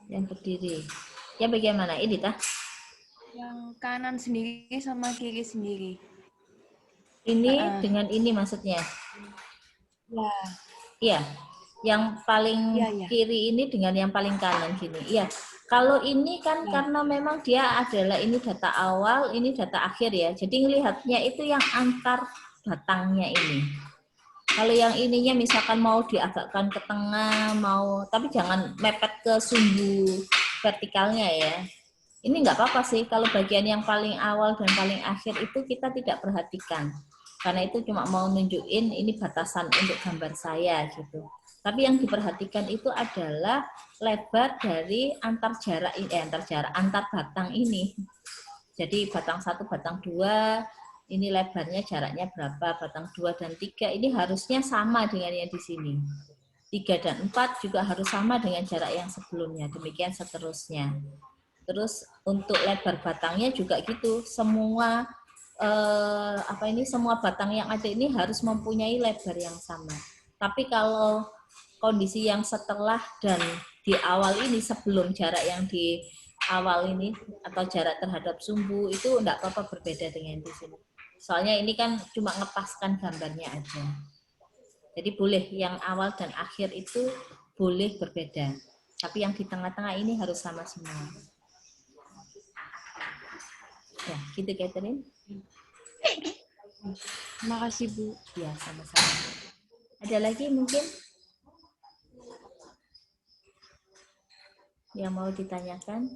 Yang berdiri. Ya bagaimana? Ini tah? Yang kanan sendiri sama kiri sendiri. Ini dengan ini maksudnya? Ya. Iya. Yang paling Ya. kiri ini dengan yang paling kanan gini. Iya. Kalau ini kan Ya. karena memang dia adalah ini data awal, ini data akhir ya. Jadi ngelihatnya itu yang antar batangnya ini. Kalau yang ininya misalkan mau diagakkan ke tengah, tapi jangan mepet ke sumbu vertikalnya ya. Ini nggak apa-apa sih kalau bagian yang paling awal dan paling akhir itu kita tidak perhatikan. Karena itu cuma mau nunjukin ini batasan untuk gambar saya gitu. Tapi yang diperhatikan itu adalah lebar dari antar batang ini. Jadi batang 1, batang 2, ini lebarnya jaraknya berapa, batang 2 dan 3 ini harusnya sama dengan yang di sini. 3 dan 4 juga harus sama dengan jarak yang sebelumnya. Demikian seterusnya. Terus untuk lebar batangnya juga gitu. Semua semua batang yang ada ini harus mempunyai lebar yang sama. Tapi kalau kondisi yang setelah dan di awal ini, sebelum jarak yang di awal ini atau jarak terhadap sumbu itu enggak apa-apa berbeda dengan di sini. Soalnya ini kan cuma ngepaskan gambarnya aja. Jadi boleh yang awal dan akhir itu boleh berbeda. Tapi yang di tengah-tengah ini harus sama semua. Ya, gitu Catherine. Terima kasih, Bu. Ya, sama-sama. Ada lagi mungkin yang mau ditanyakan?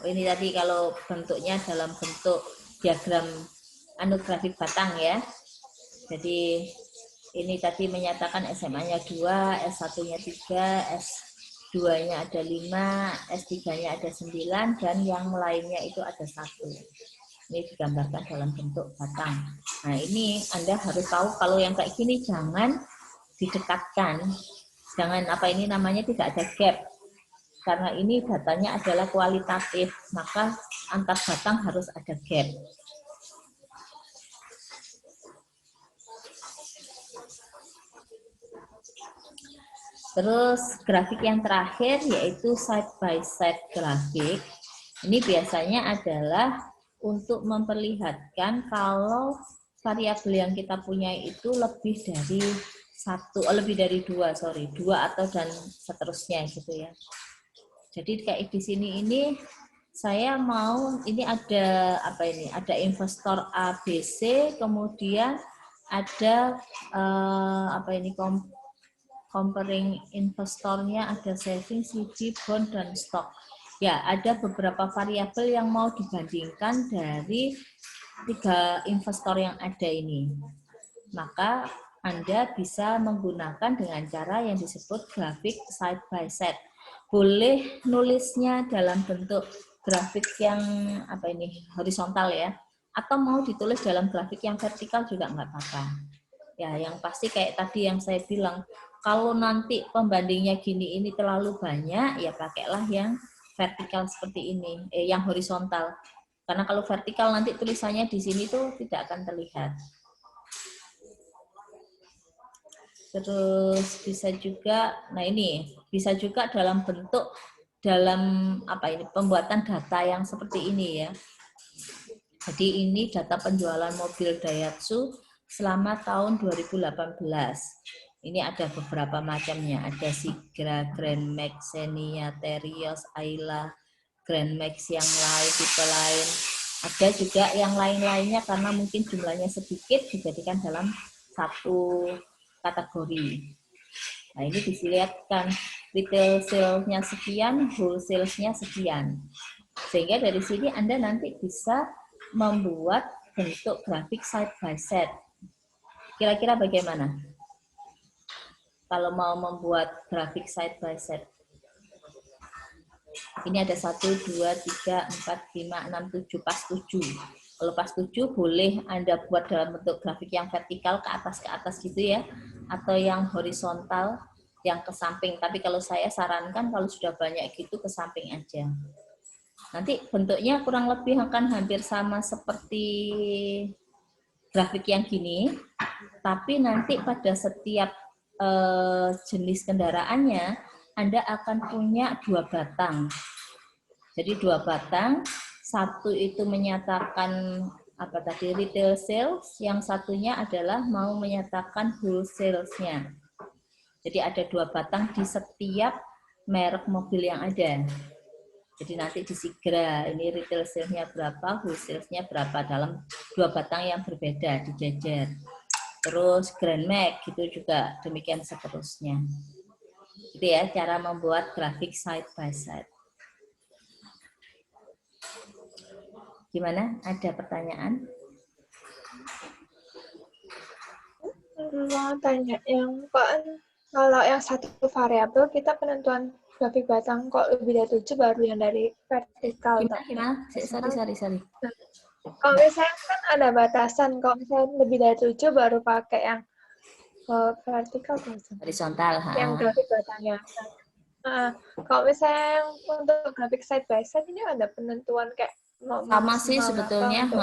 Oh, ini tadi kalau bentuknya dalam bentuk diagram grafik batang ya. Jadi ini tadi menyatakan SMA-nya 2, S1-nya 3, S2-nya ada 5, S3-nya ada 9, dan yang lainnya itu ada 1. Ini digambarkan dalam bentuk batang. Nah ini Anda harus tahu kalau yang kayak gini jangan didekatkan. Jangan namanya tidak ada gap. Karena ini datanya adalah kualitatif, maka antar batang harus ada gap. Terus grafik yang terakhir yaitu side by side grafik. Ini biasanya adalah untuk memperlihatkan kalau variabel yang kita punya itu lebih dari dua atau dan seterusnya gitu ya. Jadi kayak di sini ini saya mau ini ada ada investor ABC, kemudian ada comparing investornya, ada saving, CD, bond, dan stock. Ya, ada beberapa variabel yang mau dibandingkan dari 3 investor yang ada ini. Maka Anda bisa menggunakan dengan cara yang disebut grafik side by side. Boleh nulisnya dalam bentuk grafik yang horizontal ya, atau mau ditulis dalam grafik yang vertikal juga nggak apa-apa. Ya, yang pasti kayak tadi yang saya bilang, kalau nanti pembandingnya gini ini terlalu banyak, ya pakailah yang vertikal seperti ini, yang horizontal. Karena kalau vertikal nanti tulisannya di sini tuh tidak akan terlihat. Terus bisa juga, bisa juga dalam bentuk pembuatan data yang seperti ini ya. Jadi ini data penjualan mobil Daihatsu selama tahun 2018. Ini ada beberapa macamnya, ada Sigra, Grand Max, Xenia, Terios, Ayla, Grand Max yang lain, tipe lain. Ada juga yang lain-lainnya karena mungkin jumlahnya sedikit dijadikan dalam satu kategori. Nah ini dilihatkan retail sales-nya sekian, wholesale-nya sekian. Sehingga dari sini Anda nanti bisa membuat bentuk grafik side by side. Kira-kira bagaimana? Kalau mau membuat grafik side by side. Ini ada 1, 2, 3, 4, 5, 6, 7, pas 7. Kalau pas 7 boleh Anda buat dalam bentuk grafik yang vertikal ke atas gitu ya, atau yang horizontal yang ke samping. Tapi kalau saya sarankan kalau sudah banyak gitu ke samping aja. Nanti bentuknya kurang lebih akan hampir sama seperti grafik yang gini, tapi nanti pada setiap jenis kendaraannya Anda akan punya 2 batang. Jadi 2 batang, satu itu menyatakan retail sales, yang satunya adalah mau menyatakan wholesale-nya. Jadi ada 2 batang di setiap merek mobil yang ada. Jadi nanti di Sigra, ini retail sales-nya berapa, wholesale-nya berapa dalam 2 batang yang berbeda, dijajar. Terus Grand Max, gitu juga, demikian seterusnya. Itu ya, cara membuat grafik side by side. Gimana? Ada pertanyaan? Mau tanya, kalau yang satu variabel kita penentuan grafik batang kok lebih dari 7 baru yang dari vertikal. Gimana? Sorry. Kalau misalnya kan ada batasan, kalau misalnya lebih dari 7 baru pakai yang vertikal Horizontal. yang grafik batangnya. Kalau misalnya yang untuk grafik side by side ini ada penentuan kayak Sama sih maksimal berapa sebetulnya, untuk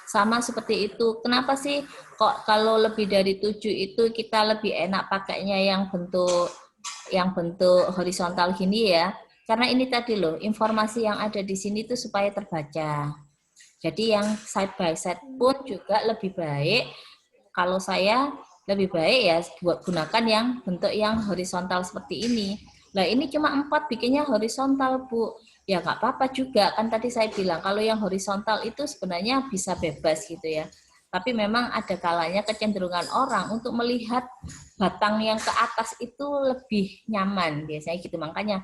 sama seperti itu. Kenapa sih kok kalau lebih dari 7 itu kita lebih enak pakainya yang bentuk horizontal gini ya? Karena ini tadi loh, informasi yang ada di sini itu supaya terbaca. Jadi yang side by side pun juga lebih baik. Kalau saya lebih baik ya gunakan yang bentuk yang horizontal seperti ini. Nah ini cuma 4 bikinnya horizontal Bu. Ya nggak apa-apa juga, kan tadi saya bilang kalau yang horizontal itu sebenarnya bisa bebas gitu ya. Tapi memang ada kalanya kecenderungan orang untuk melihat batang yang ke atas itu lebih nyaman biasanya gitu. Makanya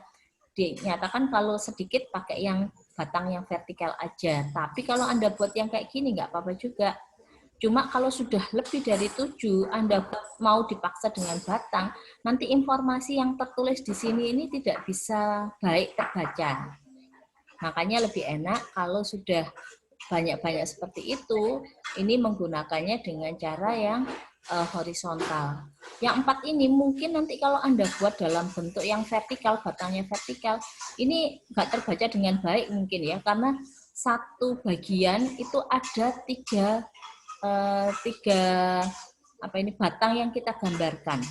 dinyatakan kalau sedikit pakai yang batang yang vertikal aja. Tapi kalau Anda buat yang kayak gini nggak apa-apa juga. Cuma kalau sudah lebih dari 7, Anda mau dipaksa dengan batang, nanti informasi yang tertulis di sini ini tidak bisa baik terbaca. Makanya lebih enak kalau sudah banyak-banyak seperti itu, ini menggunakannya dengan cara yang horizontal. Yang 4 ini mungkin nanti kalau Anda buat dalam bentuk yang vertikal, batangnya vertikal, ini nggak terbaca dengan baik mungkin ya, karena satu bagian itu ada tiga batang yang kita gambarkan.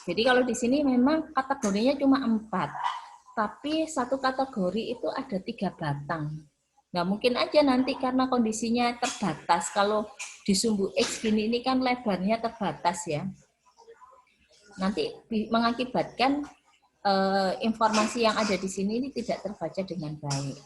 Jadi kalau di sini memang kategorinya cuma 4, tapi satu kategori itu ada 3 batang. Nah mungkin aja nanti karena kondisinya terbatas, kalau di sumbu X gini ini kan lebarnya terbatas ya, nanti mengakibatkan informasi yang ada di sini ini tidak terbaca dengan baik.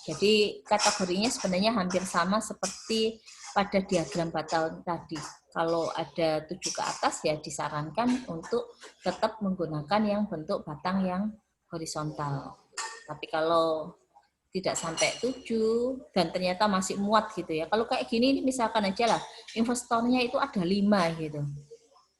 Jadi kategorinya sebenarnya hampir sama seperti pada diagram batang tadi. Kalau ada 7 ke atas ya disarankan untuk tetap menggunakan yang bentuk batang yang horizontal. Tapi kalau tidak sampai 7 dan ternyata masih muat gitu ya. Kalau kayak gini misalkan aja lah investornya itu ada 5 gitu.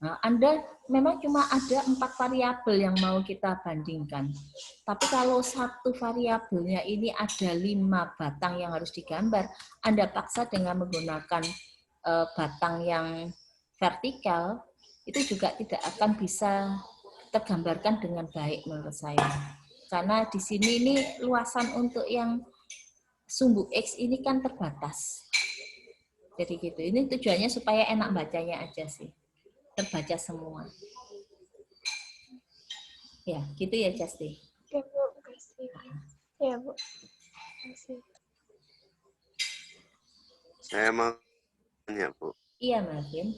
Nah, Anda memang cuma ada 4 variabel yang mau kita bandingkan. Tapi kalau satu variabelnya ini ada 5 batang yang harus digambar, Anda paksa dengan menggunakan batang yang vertikal, itu juga tidak akan bisa tergambarkan dengan baik menurut saya. Karena di sini ini luasan untuk yang sumbu X ini kan terbatas. Jadi gitu. Ini tujuannya supaya enak bacanya aja sih. Terbaca semua. Ya, gitu ya Justin. Oke, Bu, kasih. Ya, Bu. Kasih. Saya mau tanya, Bu. Iya, Marvin.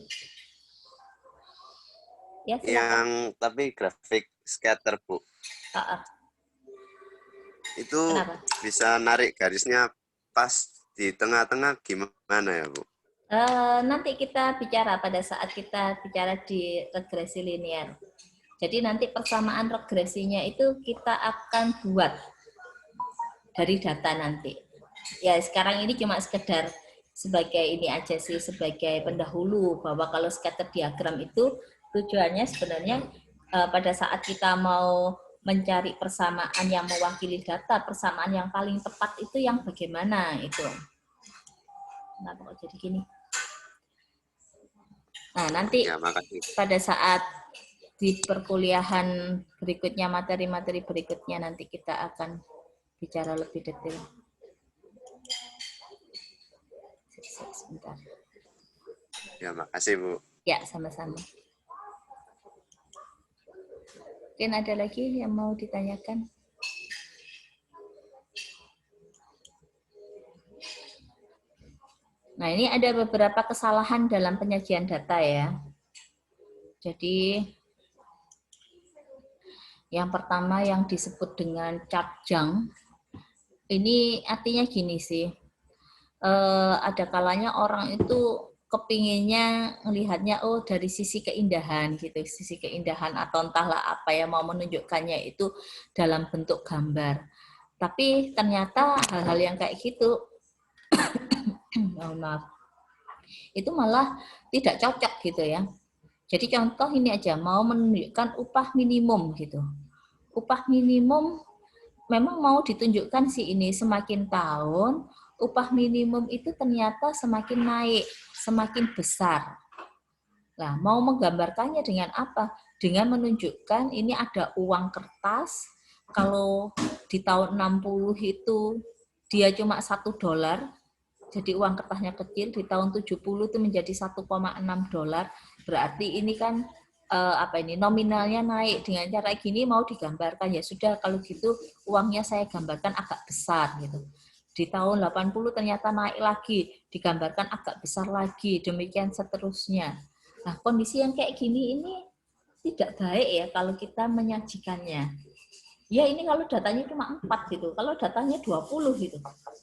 Ya, silakan. Yang tapi grafik scatter, Bu. Itu Kenapa? bisa narik garisnya pas di tengah-tengah gimana ya, Bu? Nanti kita bicara pada saat kita bicara di regresi linear. Jadi nanti persamaan regresinya itu kita akan buat dari data nanti. Ya sekarang ini cuma sekedar sebagai ini aja sih, sebagai pendahulu bahwa kalau scatter diagram itu tujuannya sebenarnya pada saat kita mau mencari persamaan yang mewakili data, persamaan yang paling tepat itu yang bagaimana itu. Kenapa kok jadi gini? Nah, nanti Ya, makasih. pada saat di perkuliahan berikutnya, materi-materi berikutnya nanti kita akan bicara lebih detail. Sebentar. Ya, makasih, Bu. Ya, sama-sama. Mungkin ada lagi yang mau ditanyakan? Nah, ini ada beberapa kesalahan dalam penyajian data ya. Jadi, yang pertama yang disebut dengan chart junk, ini artinya gini sih, ada kalanya orang itu kepinginnya melihatnya oh dari sisi keindahan gitu, sisi keindahan atau entahlah apa yang mau menunjukkannya itu dalam bentuk gambar. Tapi ternyata hal-hal yang kayak gitu, maaf, itu malah tidak cocok gitu ya. Jadi contoh ini aja, mau menunjukkan upah minimum gitu. Upah minimum memang mau ditunjukkan sih ini, semakin tahun upah minimum itu ternyata semakin naik, semakin besar. Nah, mau menggambarkannya dengan apa? Dengan menunjukkan ini ada uang kertas, kalau di tahun 60 itu dia cuma $1, jadi uang kertasnya kecil, di tahun 70 itu menjadi $1,6, berarti ini kan nominalnya naik. Dengan cara gini mau digambarkan, ya sudah kalau gitu uangnya saya gambarkan agak besar gitu. Di tahun 80 ternyata naik lagi, digambarkan agak besar lagi, demikian seterusnya. Nah, kondisi yang kayak gini ini tidak baik ya kalau kita menyajikannya. Ya ini kalau datanya cuma 4 gitu, kalau datanya 20 gitu.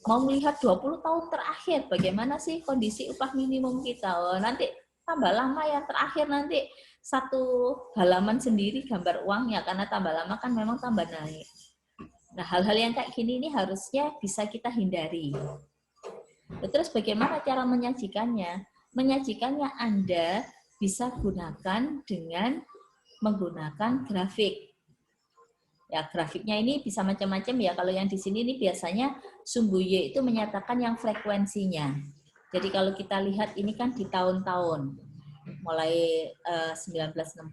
Mau melihat 20 tahun terakhir bagaimana sih kondisi upah minimum kita. Oh, nanti tambah lama yang terakhir nanti satu halaman sendiri gambar uangnya, karena tambah lama kan memang tambah naik. Nah, hal-hal yang kayak gini ini harusnya bisa kita hindari. Terus bagaimana cara menyajikannya? Menyajikannya Anda bisa gunakan dengan menggunakan grafik. Ya, grafiknya ini bisa macam-macam ya. Kalau yang di sini ini biasanya sumbu Y itu menyatakan yang frekuensinya. Jadi kalau kita lihat ini kan di tahun-tahun. Mulai 1960,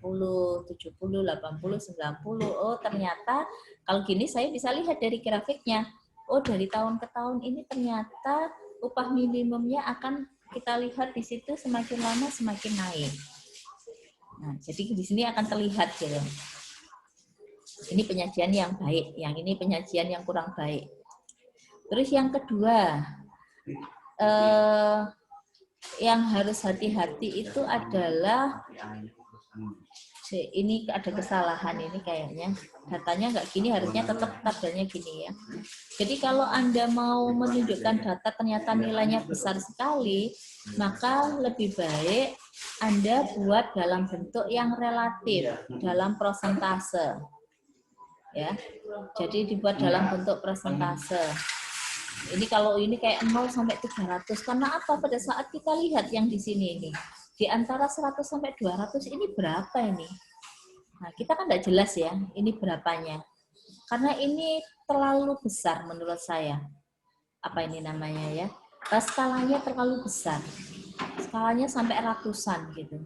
70, 80, 90. Oh, ternyata kalau gini saya bisa lihat dari grafiknya. Oh, dari tahun ke tahun ini ternyata upah minimumnya akan kita lihat di situ semakin lama semakin naik. Nah, jadi di sini akan terlihat gitu. Ini penyajian yang baik, yang ini penyajian yang kurang baik. Terus yang kedua, yang harus hati-hati itu adalah, ini ada kesalahan ini kayaknya, datanya nggak gini, harusnya tetap tabelnya gini ya. Jadi kalau Anda mau menunjukkan data ternyata nilainya besar sekali, maka lebih baik Anda buat dalam bentuk yang relatif, dalam prosentase. Ya, jadi dibuat dalam bentuk persentase. Ini kalau ini kayak 0 sampai 300, karena apa? Pada saat kita lihat yang di sini ini, di antara 100 sampai 200 ini berapa ini? Nah, kita kan tidak jelas ya, ini berapanya. Karena ini terlalu besar menurut saya. Apa ini namanya ya? Skalanya terlalu besar. Skalanya sampai ratusan gitu.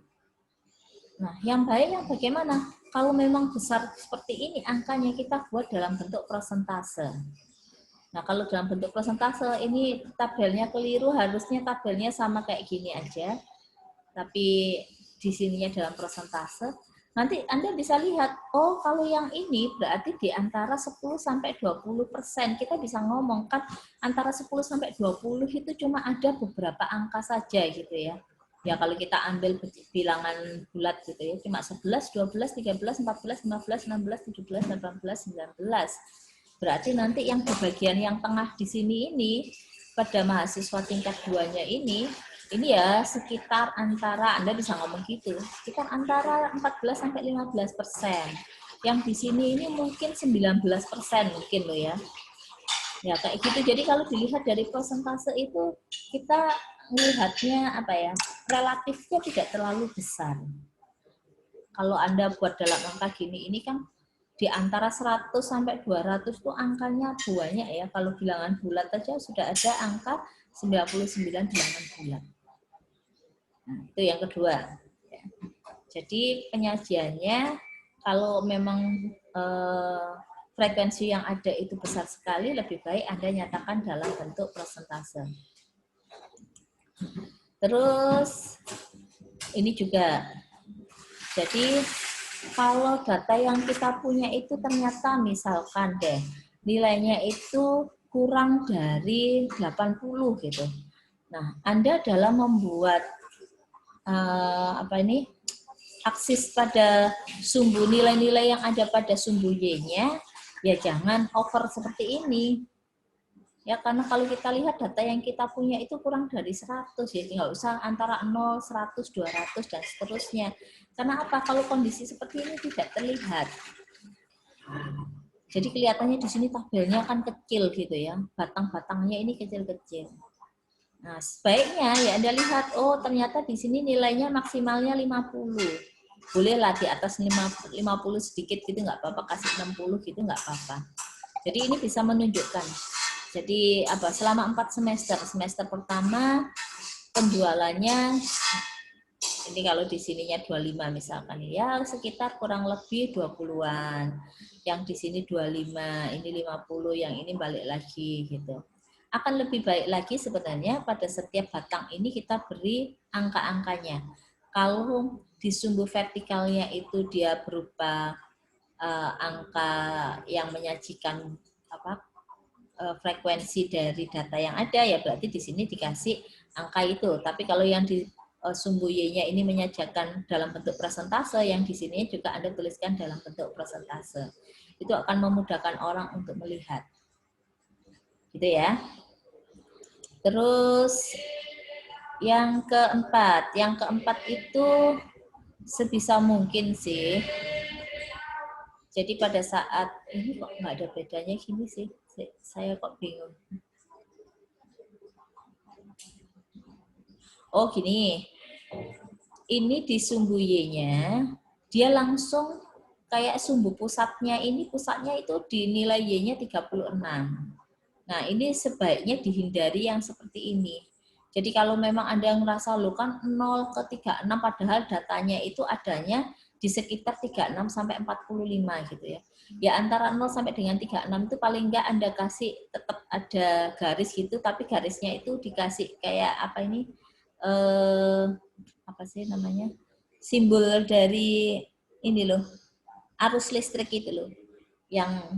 Nah, yang baik yang bagaimana? Kalau memang besar seperti ini, angkanya kita buat dalam bentuk persentase. Nah, kalau dalam bentuk persentase, ini tabelnya keliru, harusnya tabelnya sama kayak gini aja. Tapi di sininya dalam persentase. Nanti Anda bisa lihat, oh kalau yang ini berarti di antara 10-20%. Kita bisa ngomong kan antara 10-20 itu cuma ada beberapa angka saja gitu ya. Ya kalau kita ambil bilangan bulat gitu ya, cuma 11, 12, 13, 14, 15, 16, 17, 18, 19. Berarti nanti yang di bagian yang tengah di sini ini, pada mahasiswa tingkat 2-nya ini ya sekitar antara, Anda bisa ngomong gitu, sekitar antara 14-15%. Yang di sini ini mungkin 19% mungkin loh ya. Ya kayak gitu. Jadi kalau dilihat dari persentase itu, kita melihatnya apa ya, relatifnya tidak terlalu besar. Kalau Anda buat dalam angka gini, ini kan di antara 100 sampai 200 itu angkanya banyak ya. Kalau bilangan bulat saja sudah ada angka 99 bilangan bulat. Nah, itu yang kedua. Jadi penyajiannya kalau memang frekuensi yang ada itu besar sekali, lebih baik Anda nyatakan dalam bentuk persentase. Terus ini juga, jadi kalau data yang kita punya itu ternyata misalkan deh nilainya itu kurang dari 80 gitu. Nah, Anda dalam membuat aksis pada sumbu nilai-nilai yang ada pada sumbu Y-nya, ya jangan over seperti ini. Ya, karena kalau kita lihat data yang kita punya itu kurang dari 100, ya nggak usah antara 0, 100, 200, dan seterusnya. Karena apa? Kalau kondisi seperti ini tidak terlihat. Jadi kelihatannya di sini tabelnya kan kecil gitu ya, batang-batangnya ini kecil-kecil. Nah, sebaiknya ya Anda lihat, oh ternyata di sini nilainya maksimalnya 50. Bolehlah di atas 50 sedikit gitu nggak apa-apa, kasih 60 gitu nggak apa-apa. Jadi ini bisa menunjukkan. Jadi selama 4 semester. Semester pertama penjualannya ini kalau di sininya 25 misalkan ya sekitar kurang lebih 20-an. Yang di sini 25, ini 50, yang ini balik lagi gitu. Akan lebih baik lagi sebenarnya pada setiap batang ini kita beri angka-angkanya. Kalau di sumbu vertikalnya itu dia berupa angka yang menyajikan frekuensi dari data yang ada, ya berarti di sini dikasih angka itu. Tapi kalau yang di sumbu Y-nya ini menyajikan dalam bentuk persentase, yang di sini juga Anda tuliskan dalam bentuk persentase. Itu akan memudahkan orang untuk melihat. Gitu ya. Terus yang keempat itu sebisa mungkin sih. Jadi pada saat ini kok nggak ada bedanya gini sih, saya kok bingung. Oh gini, ini di sumbu Y-nya, dia langsung kayak sumbu pusatnya itu di nilai Y-nya 36. Nah ini sebaiknya dihindari yang seperti ini. Jadi kalau memang Anda yang merasa lo kan 0 ke 36 padahal datanya itu adanya di sekitar 36 sampai 45 gitu ya. Ya antara 0 sampai dengan 36 itu paling enggak Anda kasih tetap ada garis gitu, tapi garisnya itu dikasih kayak apa ini? Apa sih namanya? Simbol dari ini loh. Arus listrik itu loh. Yang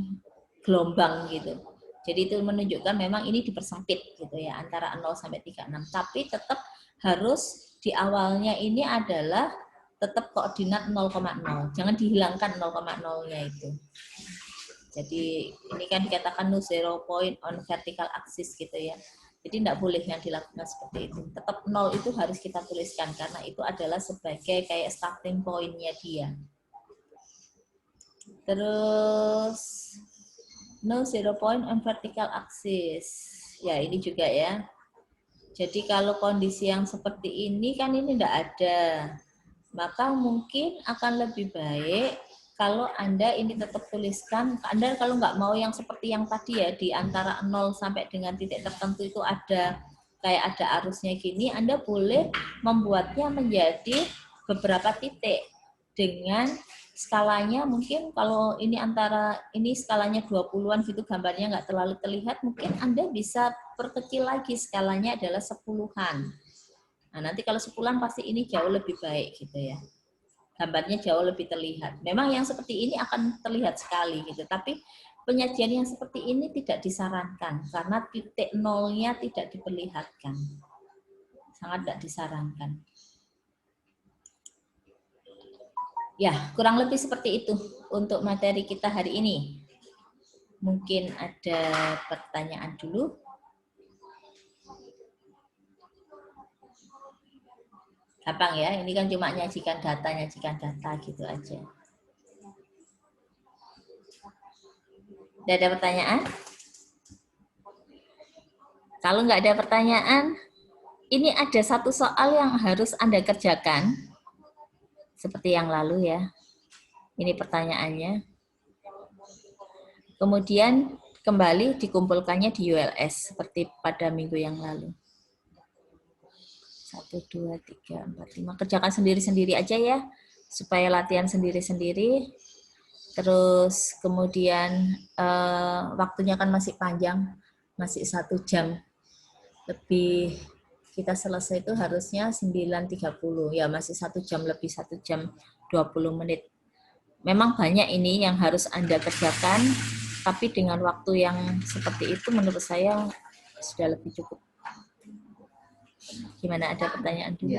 gelombang gitu. Jadi itu menunjukkan memang ini dipersempit gitu ya antara 0 sampai 36. Tapi tetap harus di awalnya ini adalah tetap koordinat 0,0. Jangan dihilangkan 0,0-nya itu. Jadi ini kan dikatakan no zero point on vertical axis gitu ya. Jadi tidak boleh yang dilakukan seperti itu. Tetap 0 itu harus kita tuliskan karena itu adalah sebagai kayak starting point-nya dia. Terus no zero point on vertical axis. Ya ini juga ya. Jadi kalau kondisi yang seperti ini kan ini tidak ada. Maka mungkin akan lebih baik kalau Anda ini tetap tuliskan, Anda kalau nggak mau yang seperti yang tadi ya, di antara 0 sampai dengan titik tertentu itu ada kayak ada arusnya gini, Anda boleh membuatnya menjadi beberapa titik dengan skalanya mungkin kalau ini antara ini skalanya 20-an gitu gambarnya nggak terlalu terlihat, mungkin Anda bisa perkecil lagi skalanya adalah 10-an. Nah, nanti kalau 10-an pasti ini jauh lebih baik gitu ya. Gambarnya jauh lebih terlihat. Memang yang seperti ini akan terlihat sekali gitu, tapi penyajian yang seperti ini tidak disarankan karena titik nolnya tidak diperlihatkan. Sangat tidak disarankan. Ya, kurang lebih seperti itu untuk materi kita hari ini. Mungkin ada pertanyaan dulu. Gampang ya, ini kan cuma nyajikan data gitu aja. Tidak ada pertanyaan? Kalau nggak ada pertanyaan, ini ada satu soal yang harus Anda kerjakan. Seperti yang lalu ya. Ini pertanyaannya. Kemudian kembali dikumpulkannya di ULS seperti pada minggu yang lalu. 1, 2, 3, 4, 5. Kerjakan sendiri-sendiri aja ya, supaya latihan sendiri-sendiri. Terus kemudian waktunya kan masih panjang, masih 1 jam lebih. Kita selesai itu harusnya 9.30, ya masih 1 jam lebih, 1 jam 20 menit. Memang banyak ini yang harus Anda kerjakan, tapi dengan waktu yang seperti itu menurut saya sudah lebih cukup. Gimana, ada pertanyaan dulu?